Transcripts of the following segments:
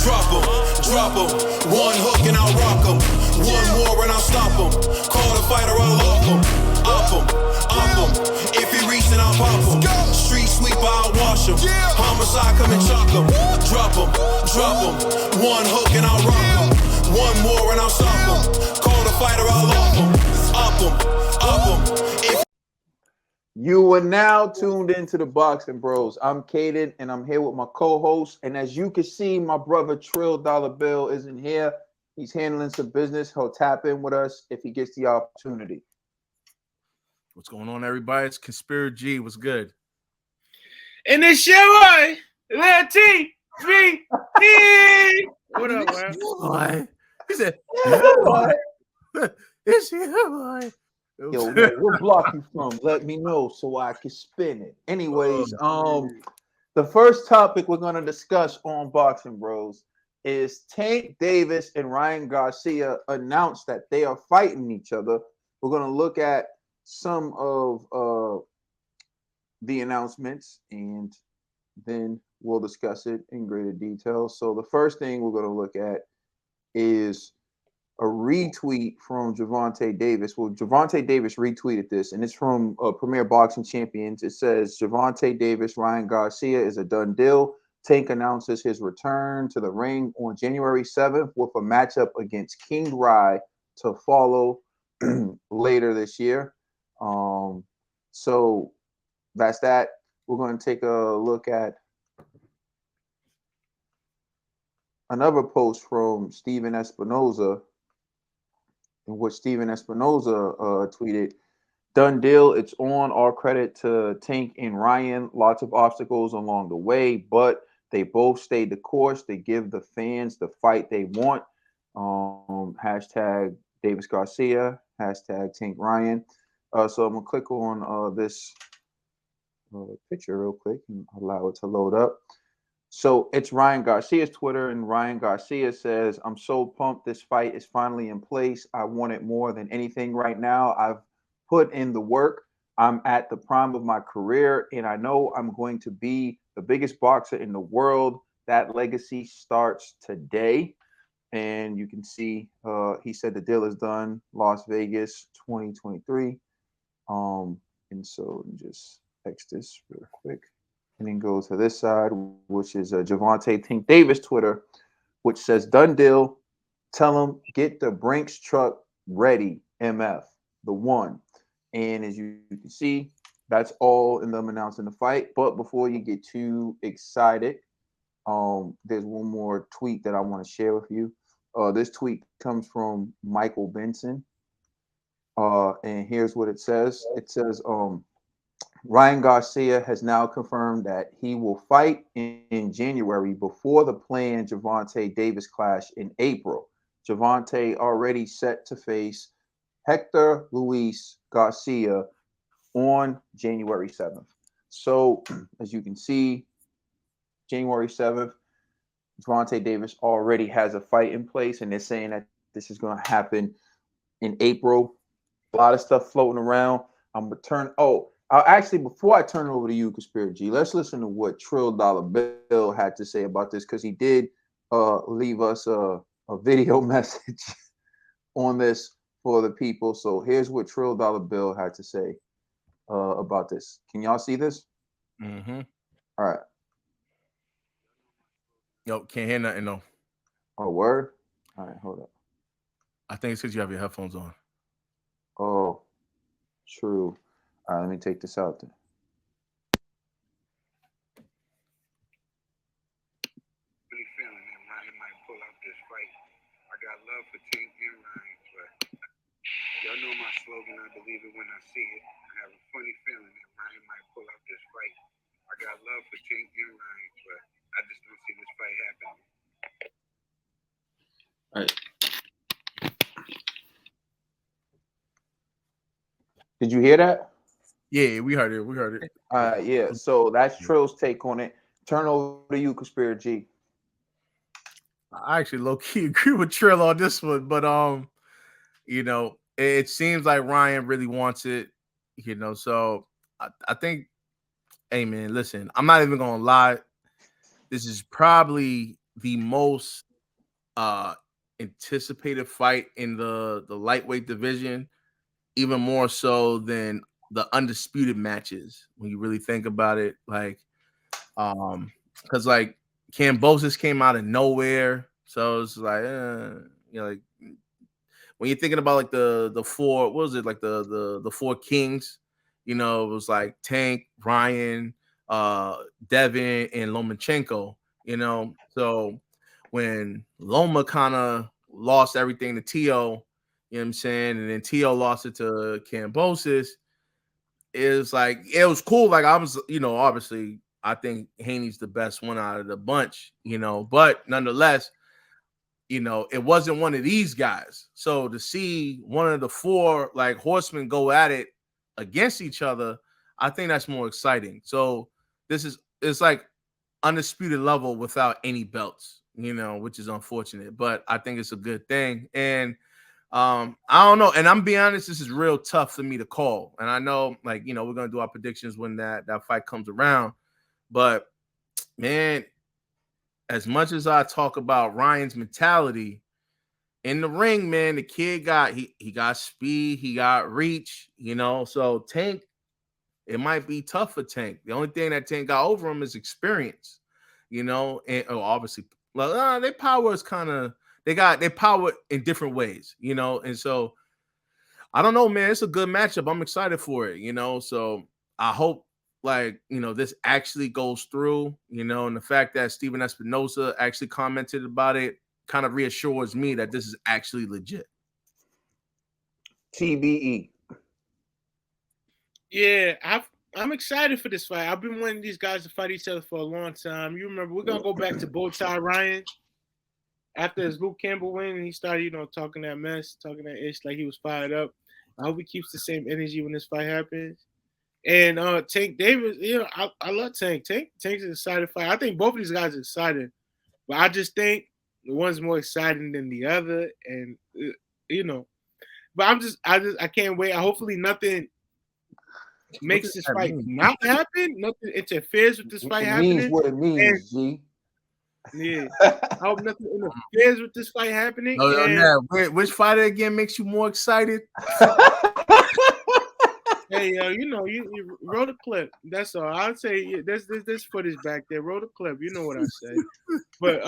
Drop 'em. One hook and I'll rock 'em. One more and I'll stop 'em. Call the fighter, I'll off 'em. Op 'em. If he reach, then I'll pop 'em. Street sweeper, I'll wash 'em. Homicide, come and chalk 'em. Drop 'em. One hook and I'll rock 'em. One more and I'll stop 'em. Call the fighter, I'll off 'em. Op 'em. You are now tuned into the Boxing Bros. I'm Caden, and I'm here with my co-host. And as you can see, my brother Trill Dollar Bill isn't here. He's handling some business. He'll tap in with us if he gets the opportunity. What's going on, everybody? It's Conspiracy G. What's good? And it's your boy, Lil T. What up, man? Boy. He said, boy. It's your boy. Yo, what block you from? Let me know so I can spin it. Anyways, the first topic we're going to discuss on Boxing Bros is Tank Davis and Ryan Garcia announced that they are fighting each other. We're going to look at some of the announcements, and then we'll discuss it in greater detail. So the first thing we're going to look at is a retweet from Gervonta Davis. Well, Gervonta Davis retweeted this, and it's from Premier Boxing Champions. It says, Gervonta Davis, Ryan Garcia is a done deal. Tank announces his return to the ring on January 7th with a matchup against King Rye to follow later this year. So that's that. We're going to take a look at another post from Steven Espinoza, in which Steven Espinoza tweeted, done deal, it's on, all credit to Tank and Ryan, lots of obstacles along the way, but they both stayed the course. They give the fans the fight they want. Hashtag Davis Garcia, hashtag Tank Ryan. So I'm going to click on this picture real quick and allow it to load up. So it's Ryan Garcia's Twitter, and Ryan Garcia says, I'm so pumped this fight is finally in place. I want it more than anything right now. I've put in the work. I'm at the prime of my career, and I know I'm going to be the biggest boxer in the world. That legacy starts today. And you can see he said the deal is done, Las Vegas 2023. And so just text this real quick. And then go to this side, which is Gervonta Tank Davis Twitter, which says, done deal. Tell him, get the Brinks truck ready, MF, the one. And as you can see, that's all in them announcing the fight. But before you get too excited, there's one more tweet that I want to share with you. This tweet comes from Michael Benson. And here's what it says. It says, Ryan Garcia has now confirmed that he will fight in January before the planned Gervonta Davis clash in April. Gervonta already set to face Hector Luis Garcia on January 7th. So, as you can see, January 7th, Gervonta Davis already has a fight in place, and they're saying that this is going to happen in April. A lot of stuff floating around. I'm going to turn – actually, before I turn it over to you, Conspiracy G, let's listen to what Trill Dollar Bill had to say about this, because he did leave us a video message on this for the people. So here's what Trill Dollar Bill had to say about this. Can y'all see this? Mm-hmm. All right. Yo, can't hear nothing, no. Oh, word? All right, hold up. I think it's because you have your headphones on. Oh, true. All right, let me take this out then. Really feeling that Ryan might pull out this fight. I got love for Tank and Ryan, but y'all know my slogan, I believe it when I see it. I have a funny feeling that Ryan might pull out this fight. I got love for Tank and Ryan, but I just don't see this fight happening. All right. Did you hear that? Yeah, we heard it. Yeah. So that's Trill's take on it. Turn over to you, Conspiracy G. I actually low-key agree with Trill on this one, but it seems like Ryan really wants it, so I think, hey man, listen, I'm not even gonna lie. This is probably the most anticipated fight in the lightweight division, even more so than the undisputed matches when you really think about it. Like, because like Cambosis came out of nowhere, so it's like, like when you're thinking about like the four, what was it, like the four kings? You know, it was like Tank, Ryan, Devin, and Lomachenko. You know, so when Loma kind of lost everything to Tio, you know what I'm saying, and then Tio lost it to Cambosis, is like it was cool. Like I was, obviously I think Haney's the best one out of the bunch, but nonetheless, it wasn't one of these guys. So to see one of the four like horsemen go at it against each other, I think that's more exciting. So it's like undisputed level without any belts, which is unfortunate, but I think it's a good thing. And I don't know. And I'm being honest, this is real tough for me to call. And I know, like, we're gonna do our predictions when that fight comes around. But man, as much as I talk about Ryan's mentality in the ring, man, the kid he got speed, he got reach, So Tank, it might be tough for Tank. The only thing that Tank got over him is experience, and obviously, well, their power is kind of they got their power in different ways, and so I don't know, man. It's a good matchup. I'm excited for it, So I hope, like, this actually goes through, and the fact that Steven Espinosa actually commented about it kind of reassures me that this is actually legit. TBE. Yeah, I'm excited for this fight. I've been wanting these guys to fight each other for a long time. You remember, we're gonna go back to Bowtie Ryan after his Luke Campbell win, and he started, talking that mess, talking that ish, like he was fired up. I hope he keeps the same energy when this fight happens. And Tank Davis, I love Tank. Tank's an excited fight. I think both of these guys are excited, but I just think the one's more exciting than the other, and But I can't wait. Hopefully nothing makes this fight not happen. Nothing interferes with this fight happening. Means what it means, G. Yeah, I hope nothing interferes with this fight happening. Which fighter again makes you more excited? Hey, you roll the clip. That's all. I'll say there's footage back there. Roll the clip. You know what I say. But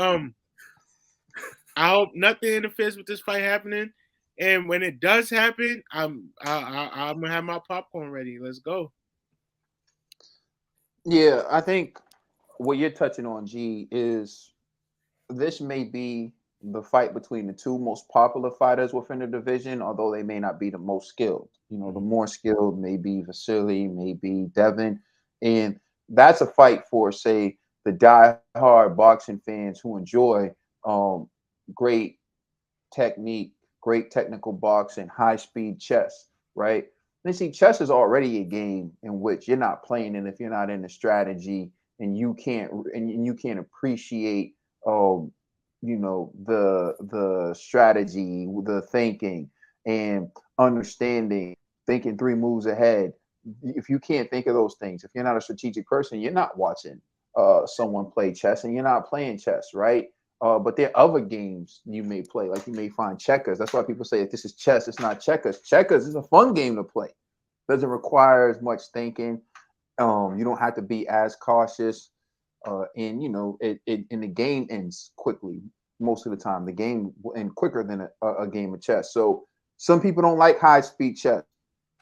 I hope nothing interferes with this fight happening. And when it does happen, I'm gonna have my popcorn ready. Let's go. Yeah, I think what you're touching on, G, is this may be the fight between the two most popular fighters within the division, although they may not be the most skilled. The more skilled may be Vasily, maybe Devin. And that's a fight for, say, the die-hard boxing fans who enjoy great technique, great technical boxing, high-speed chess, right? And see, chess is already a game in which you're not playing it if you're not in the strategy, and you can't appreciate the strategy, the thinking and understanding, thinking 3 moves ahead. If you can't think of those things, if you're not a strategic person, you're not watching someone play chess, and you're not playing chess, right? But there are other games you may play, like you may find checkers. That's why people say if this is chess, it's not checkers. Checkers is a fun game to play. Doesn't require as much thinking. You don't have to be as cautious. And the game ends quickly most of the time. The game will end quicker than a game of chess. So some people don't like high speed chess.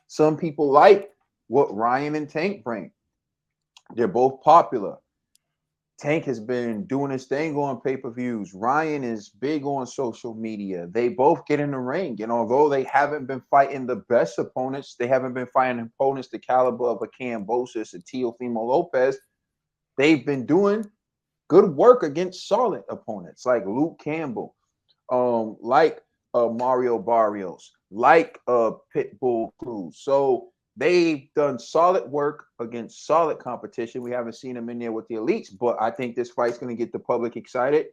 Some people like what Ryan and Tank bring. They're both popular. Tank has been doing his thing on pay-per-views. Ryan is big on social media. They both get in the ring. And although they haven't been fighting the best opponents, they haven't been fighting opponents the caliber of a Cambosis and Teofimo Lopez, they've been doing good work against solid opponents like Luke Campbell, like Mario Barrios, like Pitbull Cruz. So they've done solid work against solid competition. We haven't seen them in there with the elites, but I think this fight's going to get the public excited.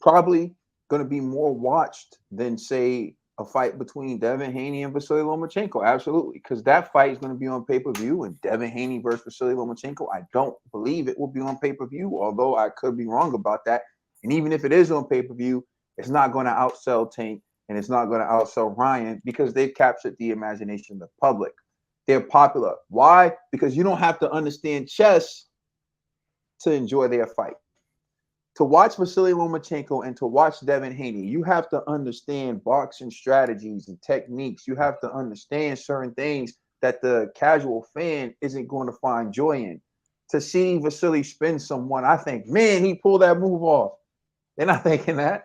Probably going to be more watched than, say, a fight between Devin Haney and Vasily Lomachenko. Absolutely, because that fight is going to be on pay-per-view, and Devin Haney versus Vasily Lomachenko, I don't believe it will be on pay-per-view, although I could be wrong about that. And even if it is on pay-per-view, it's not going to outsell Tank and it's not going to outsell Ryan because they've captured the imagination of the public. They're popular. Why? Because you don't have to understand chess to enjoy their fight. To watch Vasily Lomachenko and to watch Devin Haney, you have to understand boxing strategies and techniques. You have to understand certain things that the casual fan isn't going to find joy in. To see Vasily spin someone, I think, man, he pulled that move off. They're not thinking that.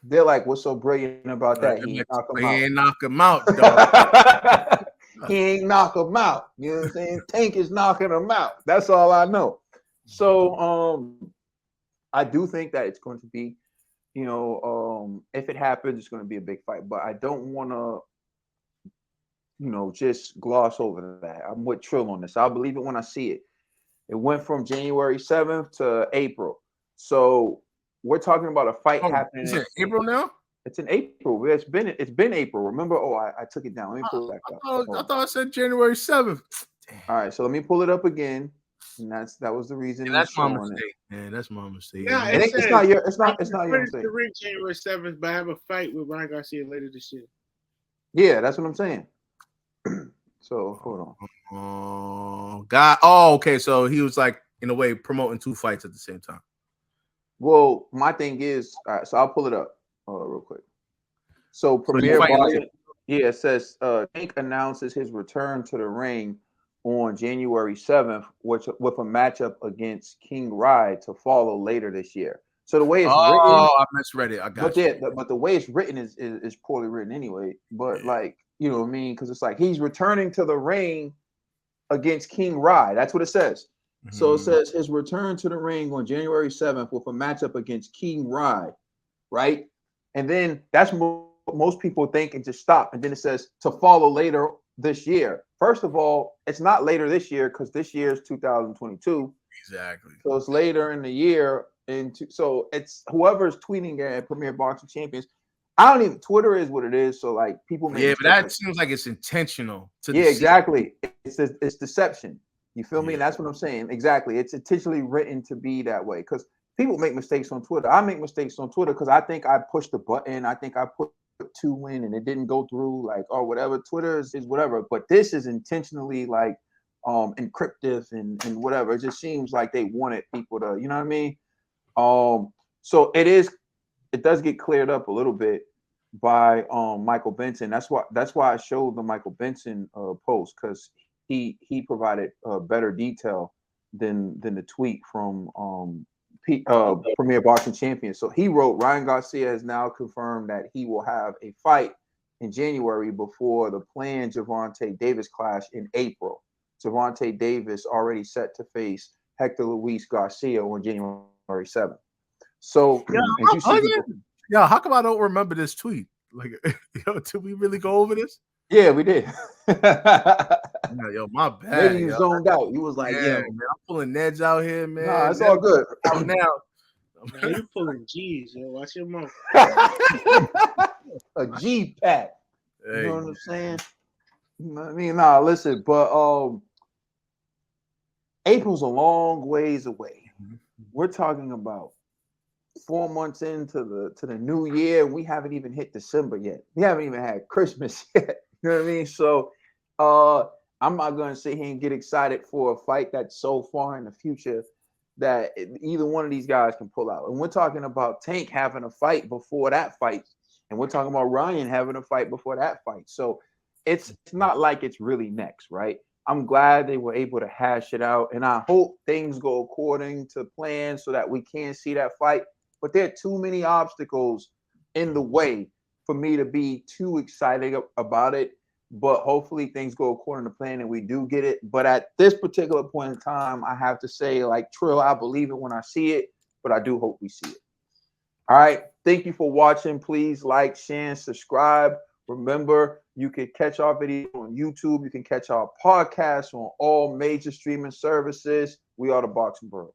They're like, what's so brilliant about that? He ain't knock him out, dog. He ain't knock him out. You know what I'm saying? Tank is knocking him out. That's all I know. So I do think that it's going to be, if it happens, it's going to be a big fight. But I don't want to, just gloss over that. I'm with Trill on this. I'll believe it when I see it. It went from January 7th to April. So we're talking about a fight happening. Is it April now? It's in April. It's been April. Remember? Oh, I took it down. Let me pull it back up. I thought I said January 7th. All right, so let me pull it up again. And that was the reason. Yeah, that's my mistake. Man, that's my mistake. Yeah, it's not your mistake. The ring January 7th, but I have a fight with Ryan Garcia later this year. Yeah, that's what I'm saying. So hold on. Oh, okay. So he was like in a way promoting two fights at the same time. Well, my thing is, all right, so I'll pull it up real quick. So Premier Boxing, it says Tank announces his return to the ring on January 7th, with a matchup against King Rai to follow later this year. So the way it's written, I misread it. I got but the way it's written is poorly written anyway. But you know what I mean? Because it's like he's returning to the ring against King Rai. That's what it says. Mm-hmm. So it says his return to the ring on January 7th with a matchup against King Rai, right? And then that's what most people think and just stop. And then it says to follow later this year. First of all, it's not later this year because this year is 2022. Exactly. So it's later in the year. So it's whoever's tweeting at Premier Boxing Champions. Twitter is what it is. So like people make but that seems like it's intentional. Exactly. It's deception. You feel me? And that's what I'm saying. Exactly. It's intentionally written to be that way because people make mistakes on Twitter. I make mistakes on Twitter because I think I pushed the button. I think I put 2 in and it didn't go through, like, or whatever. Twitter is whatever. But this is intentionally like encryptive and whatever. It just seems like they wanted people to, you know what I mean? So it does get cleared up a little bit by Michael Benson. That's why I showed the Michael Benson post, because he provided better detail than the tweet from Premier Boxing Champion. So he wrote, Ryan Garcia has now confirmed that he will have a fight in January before the planned Gervonta Davis clash in April. Gervonta Davis already set to face Hector Luis Garcia on January 7th. So how come I don't remember this tweet? Like, did we really go over this? Yeah, we did. My bad. Maybe you zoned out. You was like, man, I'm pulling Neds out here, man. Nah, it's all good. Now. Man, you pulling G's, yo. Watch your mouth. A G pack. You know what I'm saying? You know what I mean? Nah, listen, but April's a long ways away. Mm-hmm. We're talking about 4 months into the new year. We haven't even hit December yet. We haven't even had Christmas yet. You know what I mean? So I'm not going to sit here and get excited for a fight that's so far in the future that either one of these guys can pull out. And we're talking about Tank having a fight before that fight. And we're talking about Ryan having a fight before that fight. So it's not like it's really next, right? I'm glad they were able to hash it out. And I hope things go according to plan so that we can see that fight. But there are too many obstacles in the way for me to be too excited about it. But hopefully things go according to plan and we do get it. But at this particular point in time, I have to say, like Trill, I believe it when I see it, but I do hope we see it. All right. Thank you for watching. Please like, share, and subscribe. Remember, you can catch our video on YouTube. You can catch our podcast on all major streaming services. We are the Boxing Bros.